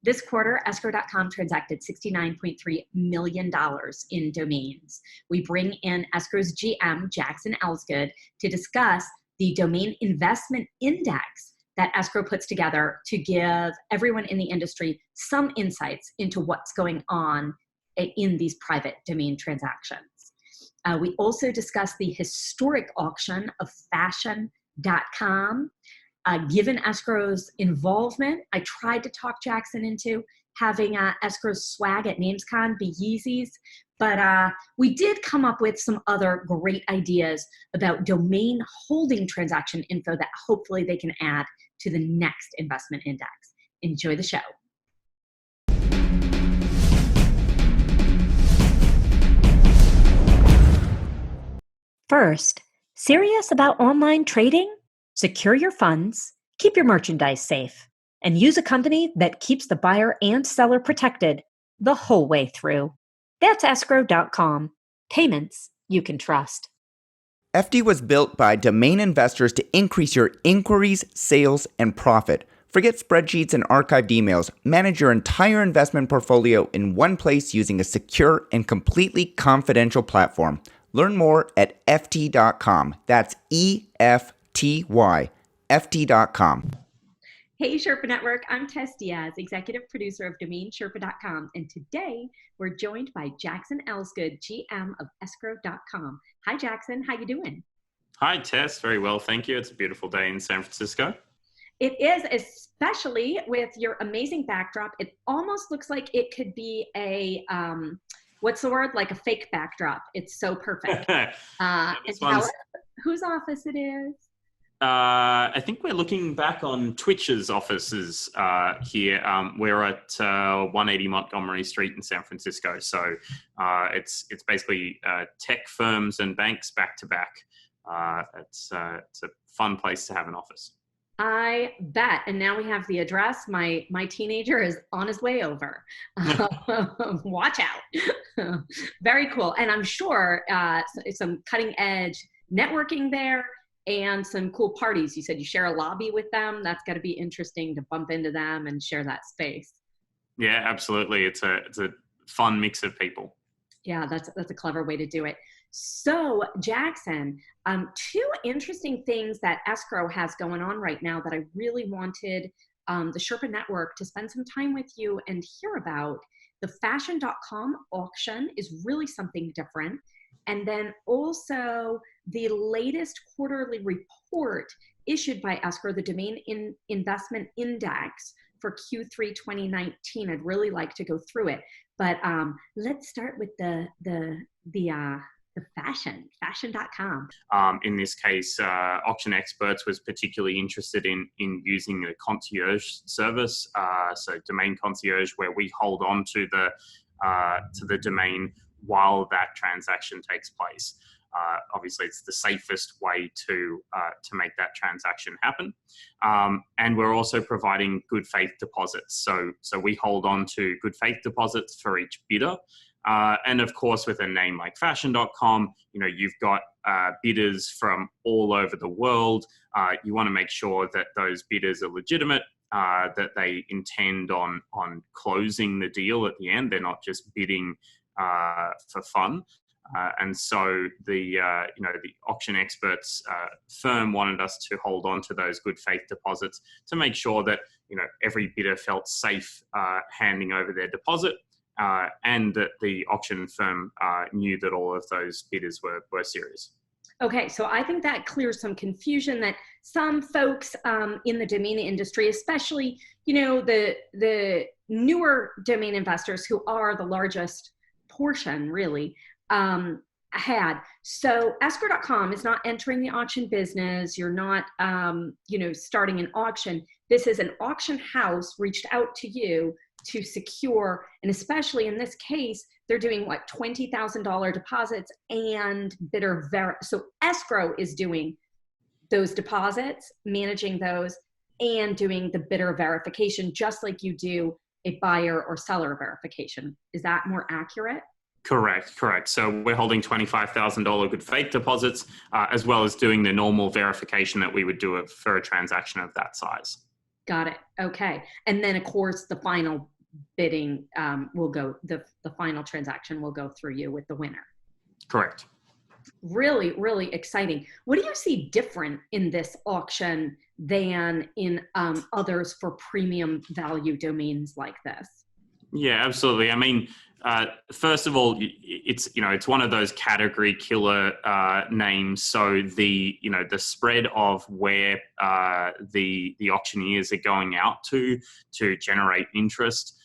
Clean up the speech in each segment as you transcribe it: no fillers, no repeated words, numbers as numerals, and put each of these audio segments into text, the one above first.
This quarter, Escrow.com transacted $69.3 million in domains. We bring in Escrow's GM, Jackson Elsegood, to discuss the domain investment index that Escrow puts together to give everyone in the industry some insights into what's going on in these private domain transactions. We also discuss the historic auction of Fashioncom. Given Escrow's involvement, I tried to talk Jackson into having Escrow's swag at NamesCon be Yeezys, but we did come up with some other great ideas about domain holding transaction info that hopefully they can add to the next investment index. Enjoy the show. First, serious about online trading? Secure your funds, keep your merchandise safe, and use a company that keeps the buyer and seller protected the whole way through. That's Escrow.com. Payments you can trust. FD was built by domain investors to increase your inquiries, sales, and profit. Forget spreadsheets and archived emails. Manage your entire investment portfolio in one place using a secure and completely confidential platform. Learn more at FT.com. That's EFTY, FT.com. Hey Sherpa Network, I'm Tess Diaz, executive producer of DomainSherpa.com, and today we're joined by Jackson Elsegood, GM of Escrow.com. Hi Jackson, how you doing? Hi Tess, very well, thank you. It's a beautiful day in San Francisco. It is, especially with your amazing backdrop. It almost looks like it could be a, what's the word? Like a fake backdrop. It's so perfect. Whose office it is? I think we're looking back on Twitch's offices here. We're at 180 Montgomery Street in San Francisco. So it's basically tech firms and banks back to back. It's a fun place to have an office. I bet. And now we have the address. My teenager is on his way over. Watch out. Very cool. And I'm sure some cutting edge networking there and some cool parties. You said you share a lobby with them. That's got to be interesting to bump into them and share that space. Yeah, absolutely. It's a fun mix of people. Yeah, that's a clever way to do it. So Jackson, two interesting things that Escrow has going on right now that I really wanted the Sherpa Network to spend some time with you and hear about. The Fashioncom auction is really something different. And then also the latest quarterly report issued by Escrow, the Domain Investment Index for Q3 2019. I'd really like to go through it, but let's start with the Fashion.com. In this case, Auction Experts was particularly interested in using a concierge service, so domain concierge, where we hold on to the domain while that transaction takes place. Obviously, it's the safest way to make that transaction happen. And we're also providing good faith deposits. So we hold on to good faith deposits for each bidder. And of course, with a name like Fashion.com, you've got bidders from all over the world. You want to make sure that those bidders are legitimate, that they intend on closing the deal at the end. They're not just bidding for fun. And so the Auction Experts firm wanted us to hold on to those good faith deposits to make sure that every bidder felt safe handing over their deposit, and that the auction firm knew that all of those bidders were serious. Okay, so I think that clears some confusion that some folks in the domain industry, especially the newer domain investors who are the largest portion really, had. So Escrow.com is not entering the auction business. You're not, starting an auction. This is an auction house reached out to you to secure, and especially in this case, they're doing $20,000 deposits and bidder so Escrow is doing those deposits, managing those, and doing the bidder verification, just like you do a buyer or seller verification. Is that more accurate? Correct. So we're holding $25,000 good faith deposits, as well as doing the normal verification that we would do for a transaction of that size. Got it. Okay. And then of course the final bidding will go, the final transaction will go through you with the winner. Correct. Really, really exciting. What do you see different in this auction than in others for premium value domains like this? Yeah, absolutely. I mean, first of all, it's one of those category killer names. So the spread of where the auctioneers are going out to generate interest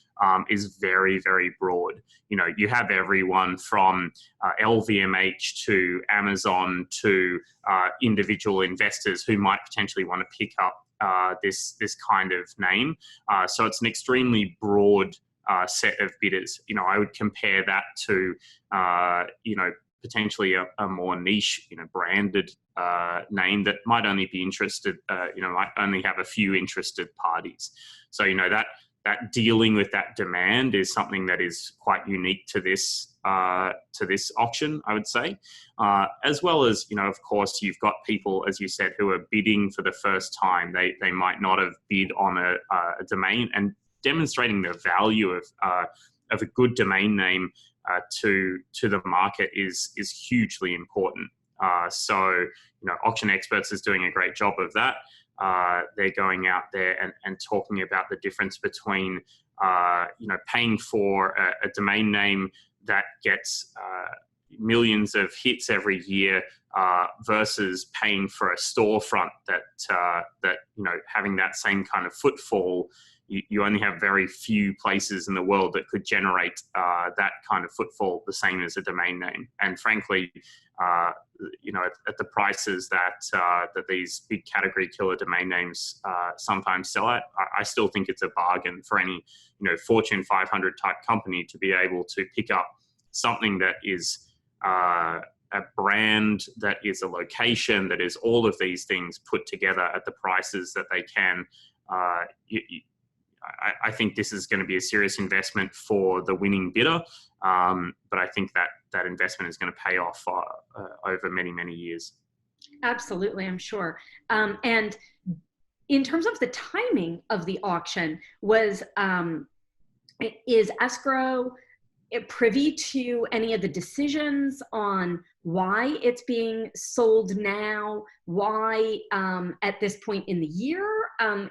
is very, very broad. You have everyone from LVMH to Amazon to individual investors who might potentially want to pick up this kind of name. So it's an extremely broad set of bidders. I would compare that to, potentially a more niche, branded name that might only be interested, might only have a few interested parties. So, that dealing with that demand is something that is quite unique to this auction, I would say. As well as, of course, you've got people, as you said, who are bidding for the first time. They might not have bid on a domain, and demonstrating the value of a good domain name to the market is hugely important. So Auction Experts is doing a great job of that. They're going out there and talking about the difference between paying for a domain name that gets millions of hits every year versus paying for a storefront that having that same kind of footfall. You only have very few places in the world that could generate that kind of footfall the same as a domain name. And frankly, at the prices that these big category killer domain names sometimes sell at, I still think it's a bargain for any Fortune 500 type company to be able to pick up something that is a brand, that is a location, that is all of these things put together at the prices that they can. I think this is going to be a serious investment for the winning bidder, but I think that investment is going to pay off over many, many years. Absolutely, I'm sure. And in terms of the timing of the auction, is Escrow privy to any of the decisions on why it's being sold now, why at this point in the year? I'm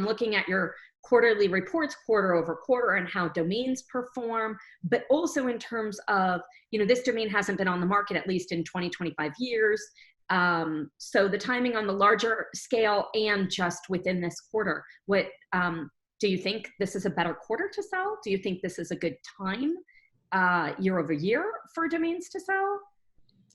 looking at your quarterly reports quarter over quarter and how domains perform, but also in terms of, this domain hasn't been on the market at least in 20, 25 years. So the timing on the larger scale and just within this quarter, do you think this is a better quarter to sell? Do you think this is a good time year over year for domains to sell?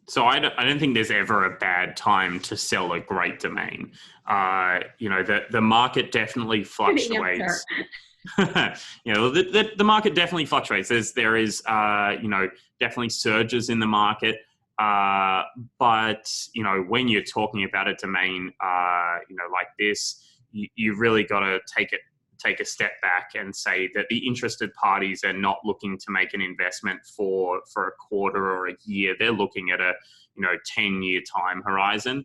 So I don't think there's ever a bad time to sell a great domain. The market definitely fluctuates. The market definitely fluctuates. There is definitely surges in the market. But when you're talking about a domain like this, you really got to take a step back and say that the interested parties are not looking to make an investment for a quarter or a year. They're looking at a 10-year time horizon.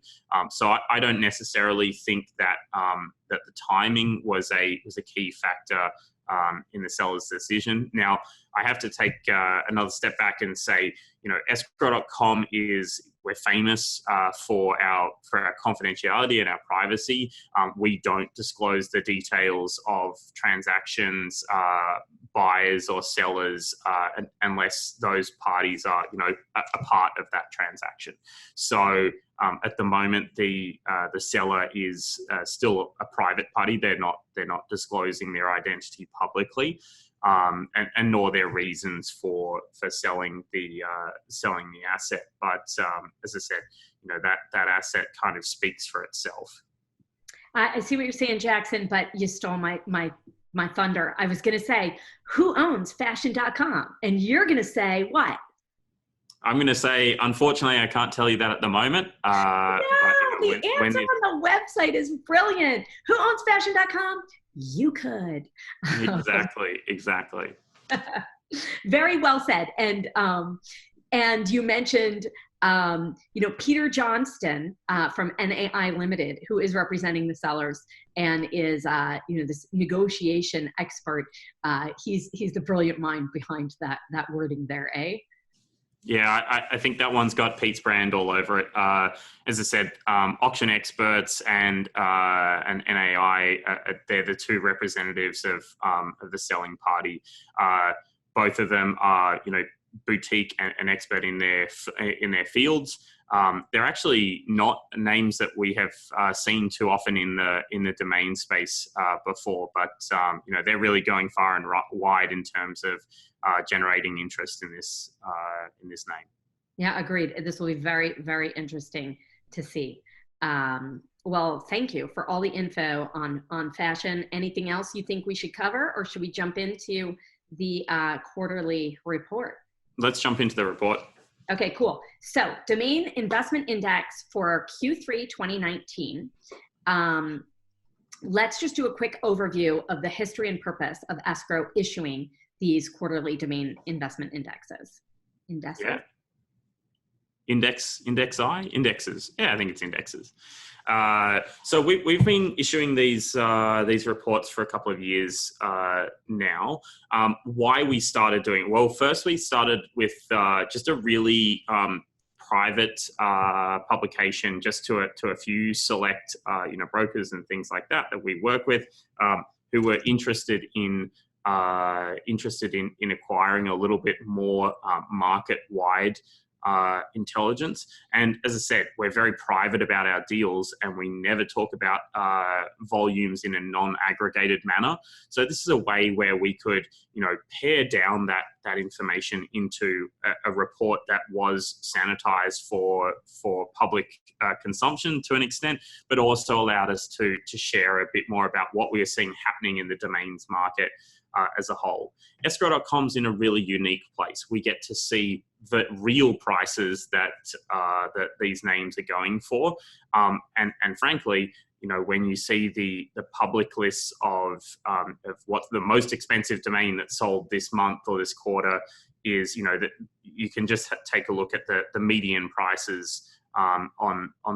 So I don't necessarily think that that the timing was a key factor in the seller's decision. Now, I have to take another step back and say, escrow.com we're famous for our confidentiality and our privacy. We don't disclose the details of transactions, buyers or sellers, unless those parties are, a part of that transaction. So at the moment, the seller is still a private party. They're not disclosing their identity publicly. And nor their reasons for selling the asset. But as I said, that asset kind of speaks for itself. I see what you're saying, Jackson, but you stole my thunder. I was going to say, who owns Fashion.com? And you're going to say what? I'm going to say, unfortunately, I can't tell you that at the moment. No, the answer on the website is brilliant. Who owns Fashion.com? You could. Exactly. Very well said. And you mentioned Peter Johnston from NAI Limited, who is representing the sellers and is, this negotiation expert. He's the brilliant mind behind that wording there, eh? Yeah, I think that one's got Pete's brand all over it. As I said, auction experts and NAI, they're the two representatives of the selling party. Both of them are, boutique and expert in their fields. They're actually not names that we have seen too often in the domain space before, but they're really going far and wide in terms of generating interest in this name. Yeah, agreed. This will be very, very interesting to see. Well, thank you for all the info on fashion. Anything else you think we should cover, or should we jump into the quarterly report? Let's jump into the report. Okay, cool. So Domain Investment Index for Q3 2019. Let's just do a quick overview of the history and purpose of Escrow issuing these quarterly domain investment indexes. Yeah. Indexes. Yeah, I think it's indexes. So we've been issuing these reports for a couple of years now. Why we started doing it? Well, first we started with just a really private publication, just to a few select brokers and things like that we work with, who were interested in acquiring a little bit more market-wide intelligence. And as I said, we're very private about our deals, and we never talk about volumes in a non-aggregated manner. So this is a way where we could, pare down that information into a report that was sanitized for public consumption to an extent, but also allowed us to share a bit more about what we are seeing happening in the domains market as a whole. Escrow.com's in a really unique place. We get to see the real prices that these names are going for, and frankly, when you see the public lists of what the most expensive domain that sold this month or this quarter is, that you can just take a look at the median prices on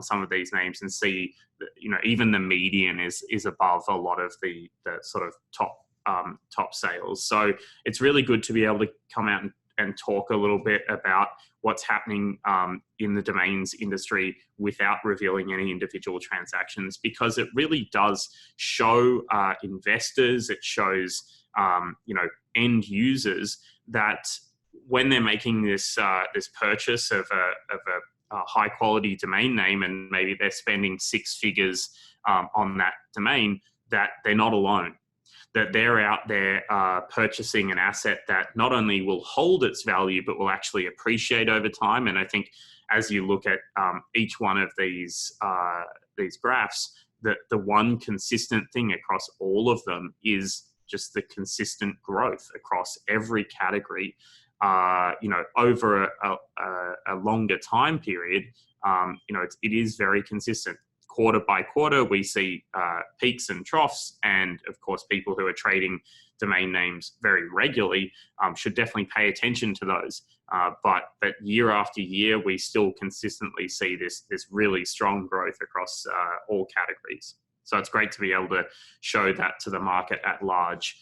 some of these names and see that, even the median is above a lot of the sort of top sales. So it's really good to be able to come out and talk a little bit about what's happening in the domains industry without revealing any individual transactions, because it really does show investors, it shows end users that when they're making this purchase of a high quality domain name, and maybe they're spending six figures on that domain, that they're not alone. That they're out there purchasing an asset that not only will hold its value, but will actually appreciate over time. And I think as you look at each one of these graphs, the one consistent thing across all of them is just the consistent growth across every category, over a longer time period. It is very consistent. Quarter by quarter, we see peaks and troughs, and of course, people who are trading domain names very regularly should definitely pay attention to those. But year after year, we still consistently see this really strong growth across all categories. So it's great to be able to show that to the market at large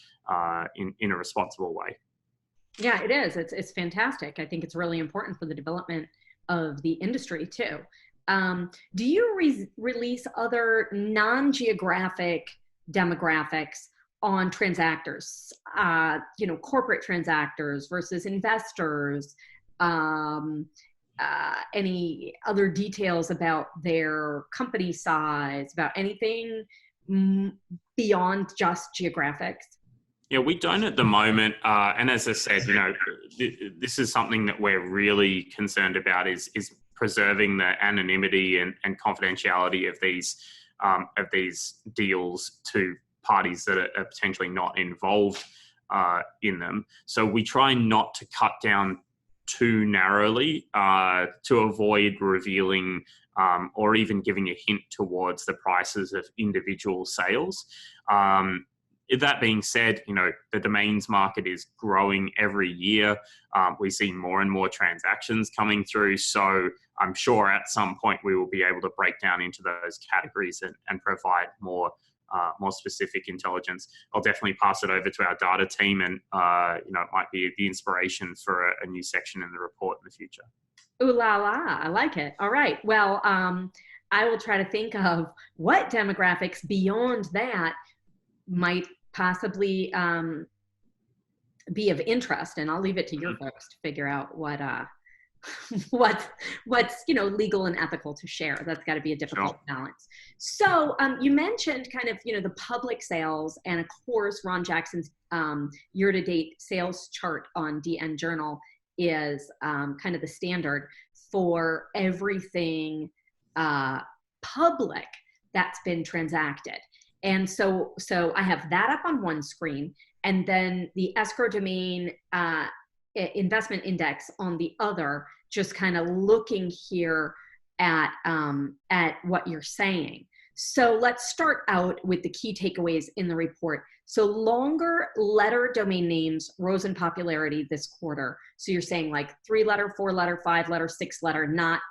in a responsible way. Yeah, it is. It's fantastic. I think it's really important for the development of the industry too. Do you release other non-geographic demographics on transactors, corporate transactors versus investors, any other details about their company size, about anything beyond just geographics? Yeah, we don't at the moment. And as I said, this is something that we're really concerned about is preserving the anonymity and confidentiality of these deals to parties that are potentially not involved in them. So we try not to cut down too narrowly to avoid revealing or even giving a hint towards the prices of individual sales. That being said, the domains market is growing every year. We see more and more transactions coming through. So I'm sure at some point we will be able to break down into those categories and provide more specific intelligence. I'll definitely pass it over to our data team, and it might be the inspiration for a new section in the report in the future. Ooh la la, I like it. All right. Well, I will try to think of what demographics beyond that might possibly be of interest, and I'll leave it to your folks to figure out what what's legal and ethical to share. That's got to be a difficult balance. So you mentioned kind of the public sales, and of course Ron Jackson's year-to-date sales chart on DN Journal is kind of the standard for everything public that's been transacted. And so I have that up on one screen, and then the escrow domain investment index on the other, just kind of looking here at what you're saying. So let's start out with the key takeaways in the report. So longer letter domain names rose in popularity this quarter. So you're saying like 3-letter, 4-letter, 5-letter, 6-letter, not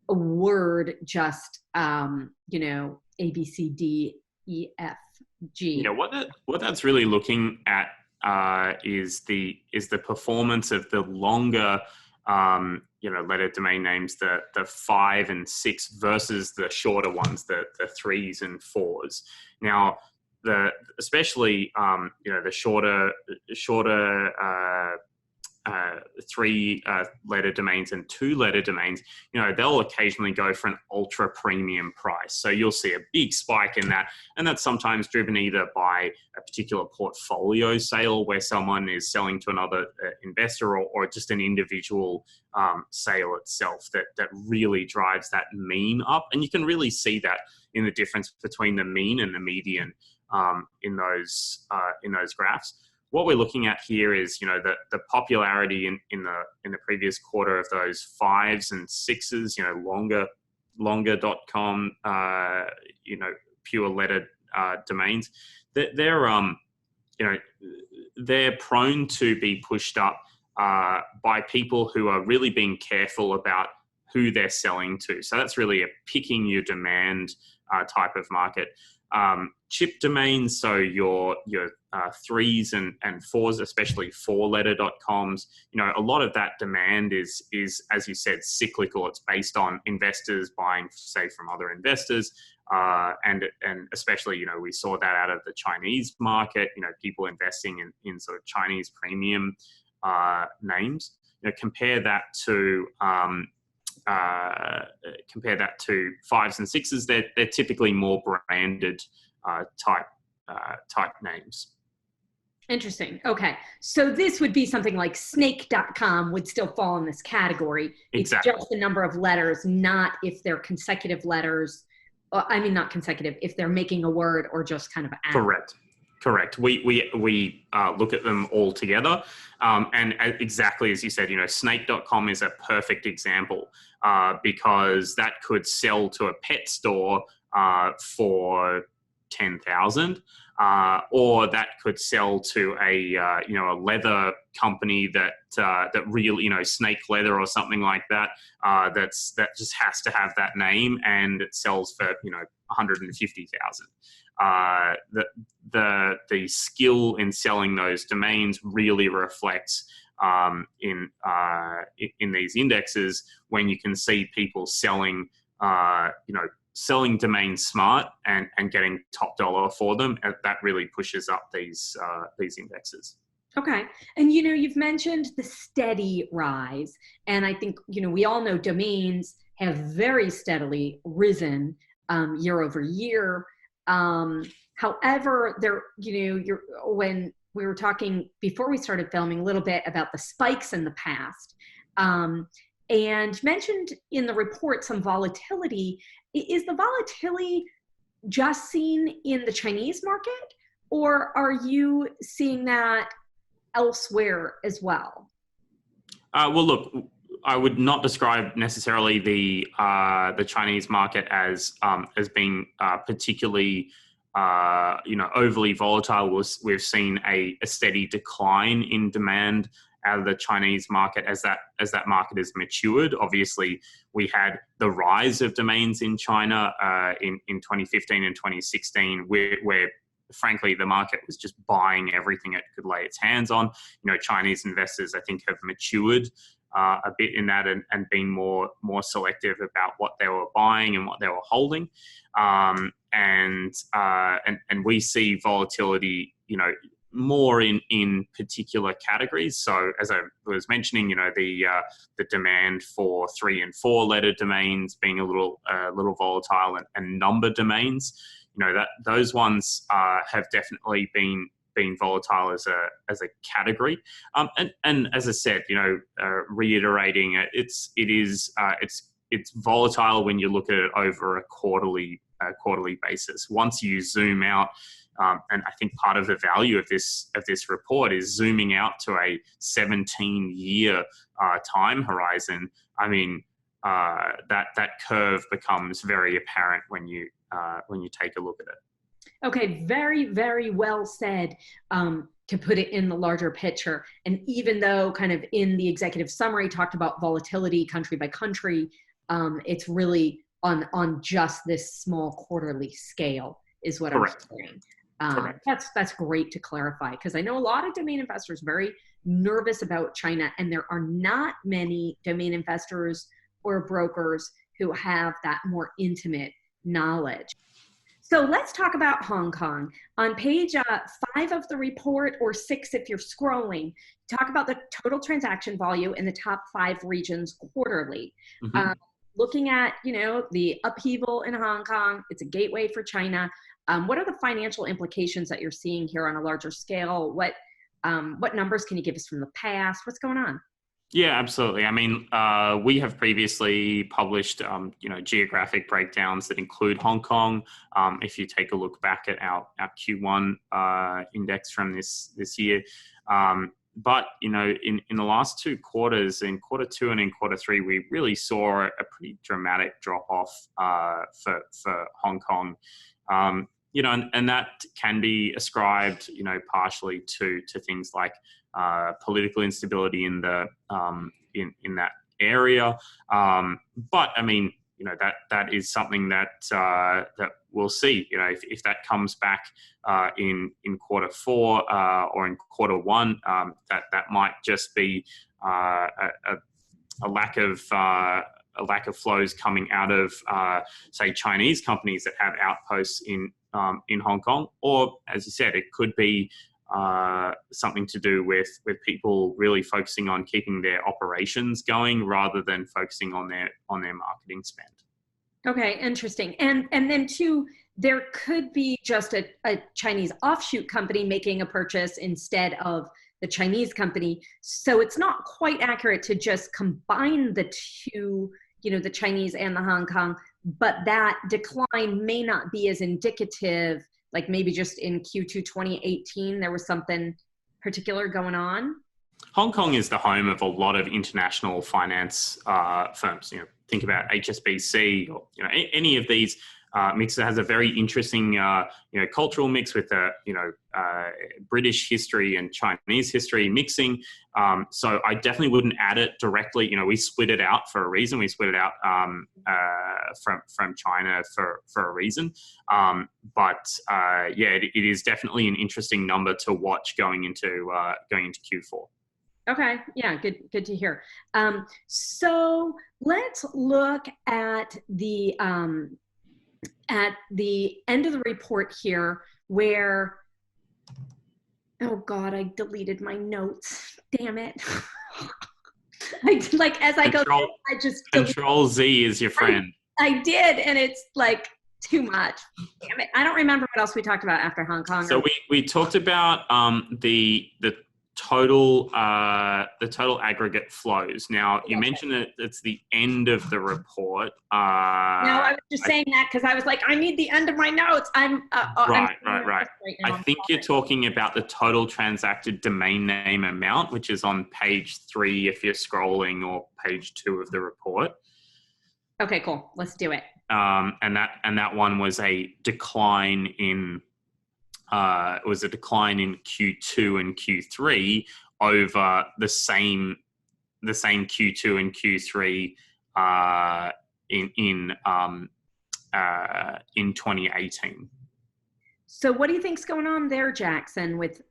a word, just A, B, C, D, E, F, G. Yeah, what that's really looking at is the performance of the longer letter domain names, the 5 and 6 versus the shorter ones, the 3s and 4s. Now, especially the shorter 3-letter domains and 2-letter domains, they'll occasionally go for an ultra premium price. So you'll see a big spike in that. And that's sometimes driven either by a particular portfolio sale where someone is selling to another investor, or just an individual sale itself that really drives that mean up. And you can really see that in the difference between the mean and the median in those graphs. What we're looking at here is, the popularity in the previous quarter of those 5s and 6s, longer.com, pure letter domains. They're prone to be pushed up by people who are really being careful about who they're selling to. So that's really a picking your demand type of market. Chip domains, so your 3s and 4s, especially 4-letter.coms, a lot of that demand is, as you said, cyclical. It's based on investors buying, say, from other investors, and especially, we saw that out of the Chinese market, people investing in sort of Chinese premium names. Compare that to 5s and 6s. They're typically more branded type names. Interesting. Okay. So this would be something like Snake.com would still fall in this category. Exactly. It's just the number of letters, not if they're consecutive letters. Not consecutive, if they're making a word or just kind of Correct. We look at them all together. And exactly as you said, Snake.com is a perfect example because that could sell to a pet store for $10,000, or that could sell to a leather company that really, Snake Leather or something like that, that just has to have that name, and it sells for $150,000. The skill in selling those domains really reflects in these indexes, when you can see people selling selling domains smart and getting top dollar for them. That really pushes up these indexes. Okay. And, you've mentioned the steady rise. And I think, we all know domains have very steadily risen year over year. However, when we were talking before we started filming a little bit about the spikes in the past, and mentioned in the report some volatility. Is the volatility just seen in the Chinese market, or are you seeing that elsewhere as well? Well, look, I would not describe necessarily the Chinese market as being particularly overly volatile. We've seen a steady decline in demand of the Chinese market as that market has matured. Obviously, we had the rise of domains in China in 2015 and 2016, where frankly the market was just buying everything it could lay its hands on. Chinese investors, I think, have matured a bit in that and been more selective about what they were buying and what they were holding. And we see volatility, more in particular categories. So as I was mentioning, the demand for 3 and 4 letter domains being a little volatile, and number domains, that those ones have definitely been volatile as a category. And as I said, reiterating it's volatile when you look at it over a quarterly basis. Once you zoom out, and I think part of the value of this report is zooming out to a 17-year time horizon. I mean, that curve becomes very apparent when you take a look at it. Okay, very, very well said, to put it in the larger picture. And even though kind of in the executive summary talked about volatility country by country, it's really on just this small quarterly scale is what Correct. I'm saying. That's great to clarify, because I know a lot of domain investors very nervous about China, and there are not many domain investors or brokers who have that more intimate knowledge. So let's talk about Hong Kong. On page 5 of the report, or 6 if you're scrolling, talk about the total transaction volume in the top 5 regions quarterly. Mm-hmm. Looking at, the upheaval in Hong Kong, it's a gateway for China. What are the financial implications that you're seeing here on a larger scale? What numbers can you give us from the past? What's going on? Yeah, absolutely. I mean, we have previously published, geographic breakdowns that include Hong Kong. If you take a look back at our Q1 index from this year, but in the last 2 quarters, in quarter 2 and in quarter 3, we really saw a pretty dramatic drop off for Hong Kong. And that can be ascribed, partially to things like political instability in the in that area. But I mean, that is something that we'll see. If that comes back in quarter 4 or in quarter 1, that might just be a lack of flows coming out of say Chinese companies that have outposts in Hong Kong, or as you said, it could be something to do with people really focusing on keeping their operations going rather than focusing on their marketing spend. Okay, interesting. And then too, there could be just a Chinese offshoot company making a purchase instead of the Chinese company. So it's not quite accurate to just combine the two, the Chinese and the Hong Kong, but that decline may not be as indicative, like maybe just in Q2 2018, there was something particular going on. Hong Kong is the home of a lot of international finance firms. Think about HSBC or any of these mixes. Has a very interesting cultural mix with British history and Chinese history mixing. So I definitely wouldn't add it directly. We split it out for a reason. We split it out from China for a reason. It is definitely an interesting number to watch going into Q4. Okay. Yeah. Good to hear. So let's look at the end of the report here where, oh God, I deleted my notes. Damn it. As I go through, I just Control Z is your friend. I did. And it's like too much. Damn it. I don't remember what else we talked about after Hong Kong. So we talked about the total aggregate flows. Now you mentioned that it's the end of the report. No, I was just saying that because I was like, I need the end of my notes. Right. I think you're talking about the total transacted domain name amount, which is on page 3 if you're scrolling, or page 2 of the report. Okay, cool. Let's do it. And that one was a decline in. It was a decline in Q2 and Q3 over the same Q2 and Q3 in 2018. So what do you think's going on there, Jackson? With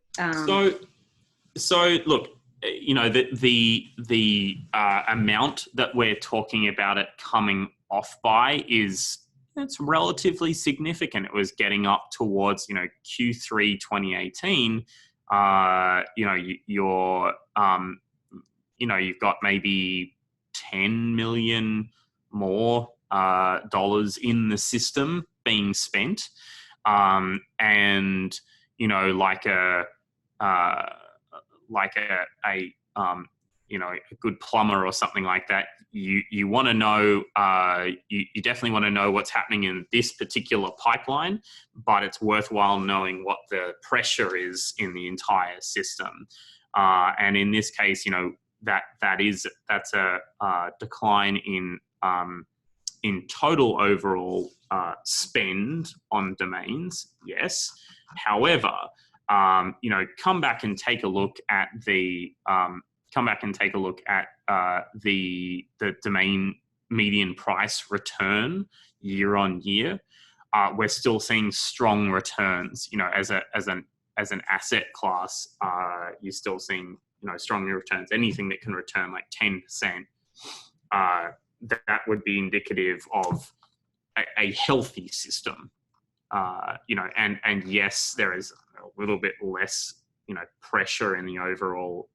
so look, you know, the amount that we're talking about it coming off by it's relatively significant. It was getting up towards, you know, Q3 2018. You know, you've got maybe 10 million more dollars in the system being spent, and you know, like a you know, a good plumber or something like that, you want to know, you definitely want to know what's happening in this particular pipeline, but it's worthwhile knowing what the pressure is in the entire system. And in this case, you know, that's a decline in total overall spend on domains. Yes. However, you know, come back and take a look at the domain median price return year on year. We're still seeing strong returns. You know, as an asset class, you're still seeing, you know, strong returns. Anything that can return like 10%, that would be indicative of a healthy system. You know, and yes, there is a little bit less, you know, pressure in the overall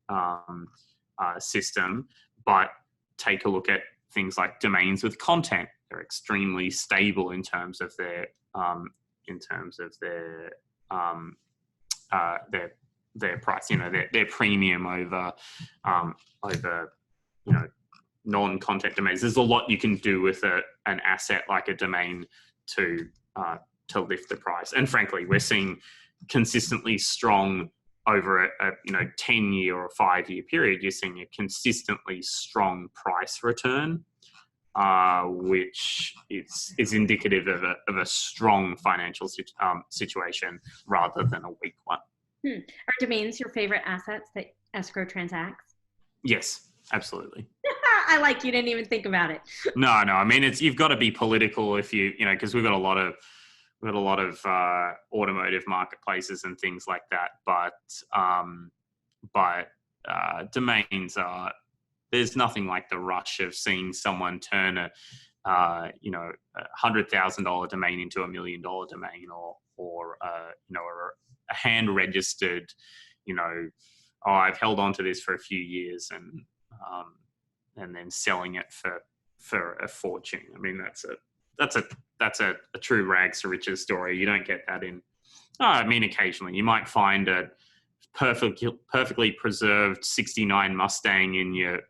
system, but take a look at things like domains with content. They're extremely stable in terms of their price. You know, their premium over you know, non-content domains. There's a lot you can do with an asset like a domain to lift the price. And frankly, we're seeing consistently strong over a 10-year or 5-year period. You're seeing a consistently strong price return, which is indicative of a strong financial situation rather than a weak one. Are domains your favorite assets that Escrow transacts? Yes, absolutely. I like, you didn't even think about it. No. I mean, you've got to be political if you know, because we've got a lot of automotive marketplaces and things like that. But domains are, there's nothing like the rush of seeing someone turn a $100,000 domain into $1 million domain, or a hand registered, you know, oh, I've held on to this for a few years and then selling it for a fortune. I mean, that's a true rags to riches story. You don't get that in. I mean, occasionally you might find a perfectly preserved '69 Mustang in your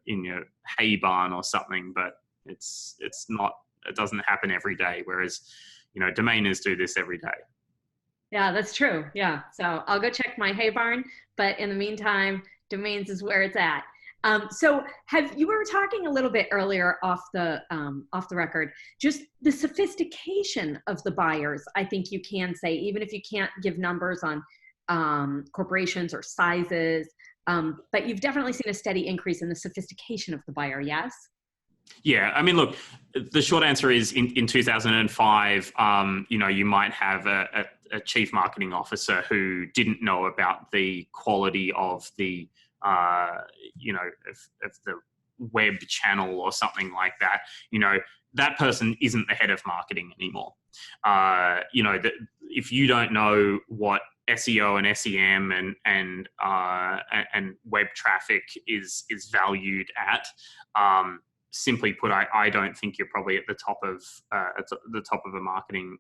hay barn or something, but it's not. It doesn't happen every day. Whereas, you know, domainers do this every day. Yeah, that's true. Yeah, so I'll go check my hay barn, but in the meantime, domains is where it's at. So you were talking a little bit earlier off the record, just the sophistication of the buyers. I think you can say, even if you can't give numbers on corporations or sizes, but you've definitely seen a steady increase in the sophistication of the buyer. Yes. Yeah, I mean, look, the short answer is in 2005, you know, you might have a chief marketing officer who didn't know about the quality of the of the web channel or something like that. You know, that person isn't the head of marketing anymore. You know, if you don't know what SEO and SEM and web traffic is valued at, simply put, I don't think you're probably at the top of a marketing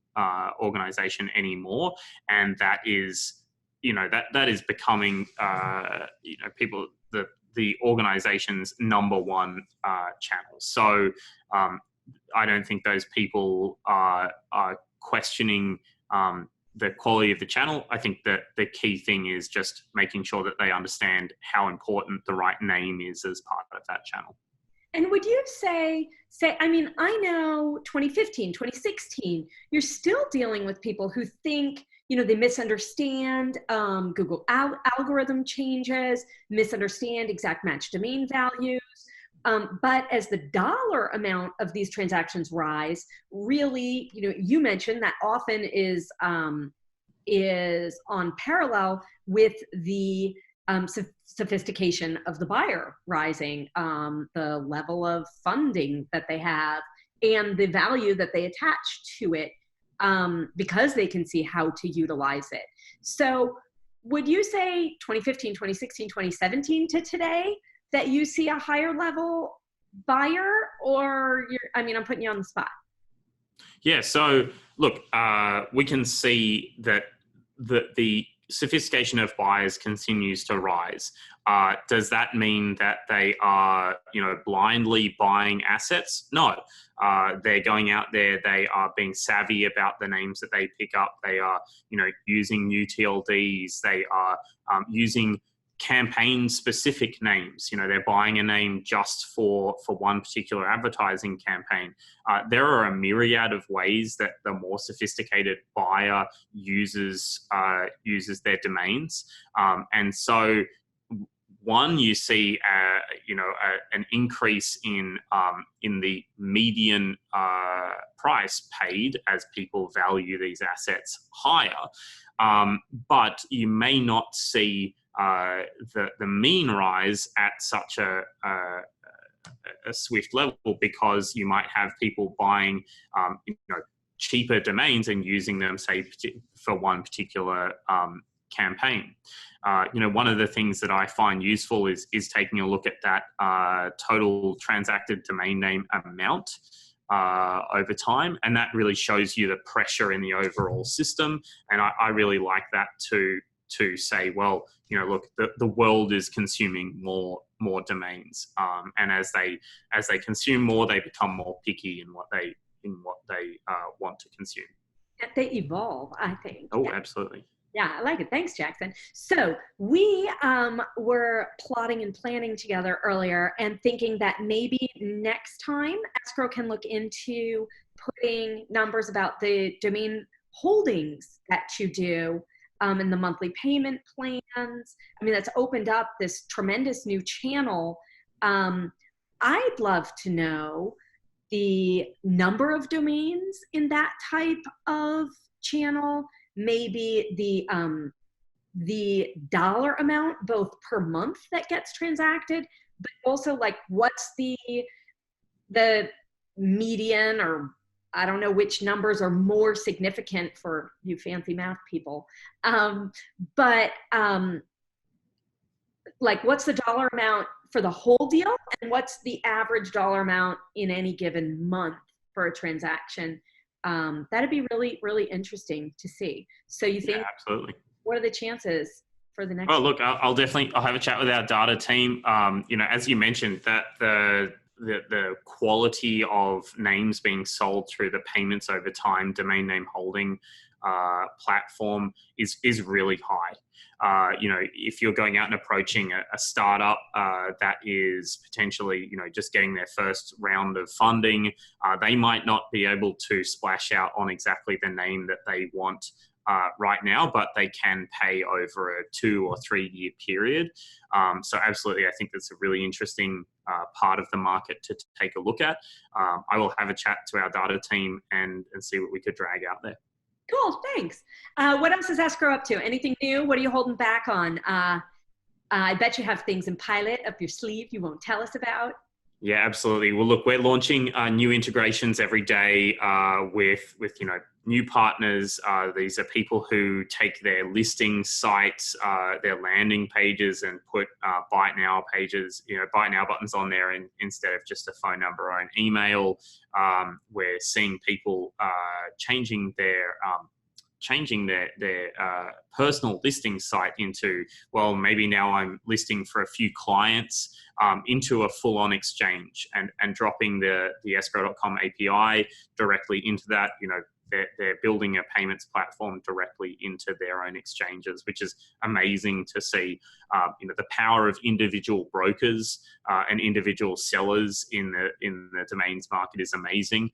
organization anymore, and that is, you know, that is becoming you know, people the organization's number one channel. So I don't think those people are questioning the quality of the channel. I think that the key thing is just making sure that they understand how important the right name is as part of that channel. And would you say, I mean, I know 2015, 2016, you're still dealing with people who think they misunderstand Google algorithm changes, misunderstand exact match domain values. But as the dollar amount of these transactions rise, really, you mentioned that often is on parallel with the sophistication of the buyer rising, the level of funding that they have, and the value that they attach to it, because they can see how to utilize it. So would you say 2015, 2016, 2017 to today that you see a higher level buyer, or I'm putting you on the spot? Yeah, so look, we can see that the sophistication of buyers continues to rise. Does that mean that they are, blindly buying assets? No. They're going out there, they are being savvy about the names that they pick up. They are, using new TLDs. They are using campaign-specific names. They're buying a name just for one particular advertising campaign. There are a myriad of ways that the more sophisticated buyer uses their domains, and so one, you see an increase in the median price paid as people value these assets higher, but you may not see the mean rise at such a swift level, because you might have people buying cheaper domains and using them, say, for one particular campaign. One of the things that I find useful is taking a look at that total transacted domain name amount over time, and that really shows you the pressure in the overall system. And I really like that to say, well, look, the world is consuming more domains, and as they consume more, they become more picky in what they want to consume. They evolve, I think. Oh, absolutely. Yeah, I like it. Thanks, Jackson. So we were plotting and planning together earlier and thinking that maybe next time Escrow can look into putting numbers about the domain holdings that you do, and the monthly payment plans. That's opened up this tremendous new channel. I'd love to know the number of domains in that type of channel, maybe the dollar amount, both per month that gets transacted, but also like what's the median, or I don't know which numbers are more significant for you fancy math people. But what's the dollar amount for the whole deal, and what's the average dollar amount in any given month for a transaction? That'd be really, really interesting to see. So you think, yeah, absolutely. What are the chances for the next? Oh, look, I'll have a chat with our data team. As you mentioned, that the quality of names being sold through the payments over time domain name holding platform is really high. If you're going out and approaching a startup that is potentially, just getting their first round of funding, they might not be able to splash out on exactly the name that they want right now, but they can pay over a 2 or 3 year period. So absolutely, I think that's a really interesting part of the market to take a look at. I will have a chat to our data team and see what we could drag out there. Cool, thanks. What else is Escrow up to? Anything new? What are you holding back on? I bet you have things in pilot up your sleeve you won't tell us about. Yeah, absolutely. Well, look, we're launching new integrations every day with new partners. These are people who take their listing sites, their landing pages, and put buy now pages, buy now buttons on there, instead of just a phone number or an email. We're seeing people changing their personal listing site into, well, maybe now I'm listing for a few clients, into a full-on exchange, and dropping the Escrow.com API directly into that. They're building a payments platform directly into their own exchanges, which is amazing to see. The power of individual brokers and individual sellers in the domains market is amazing.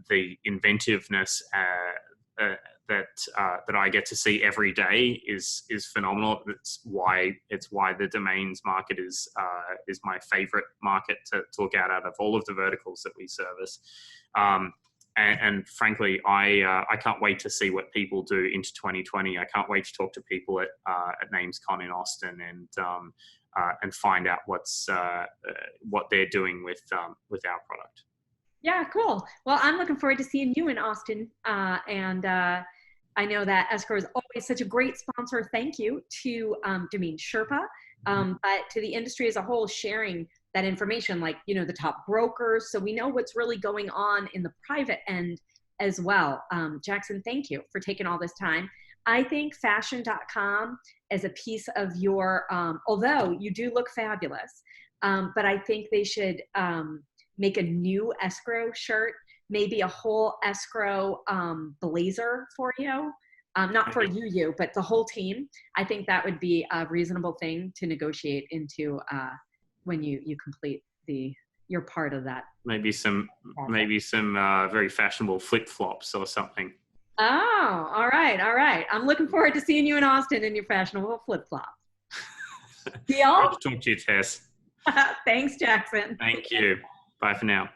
The inventiveness that I get to see every day is phenomenal. It's why the domains market is my favorite market to look at out of all of the verticals that we service. And frankly, I can't wait to see what people do into 2020. I can't wait to talk to people at NamesCon in Austin and find out what they're doing with our product. Yeah, cool. Well, I'm looking forward to seeing you in Austin. And I know that Escrow is always such a great sponsor. Thank you to DomainSherpa, but to the industry as a whole, sharing that information, like, the top brokers. So we know what's really going on in the private end as well. Jackson, thank you for taking all this time. I think fashion.com as a piece of your, although you do look fabulous, but I think they should make a new Escrow shirt, maybe a whole Escrow blazer for you. Not for you, but the whole team. I think that would be a reasonable thing to negotiate into when you complete your part of that. Maybe some very fashionable flip-flops or something. Oh, all right. I'm looking forward to seeing you in Austin in your fashionable flip-flops. Deal? I'll talk to you, Tess. Thanks, Jackson. Thank you. Bye for now.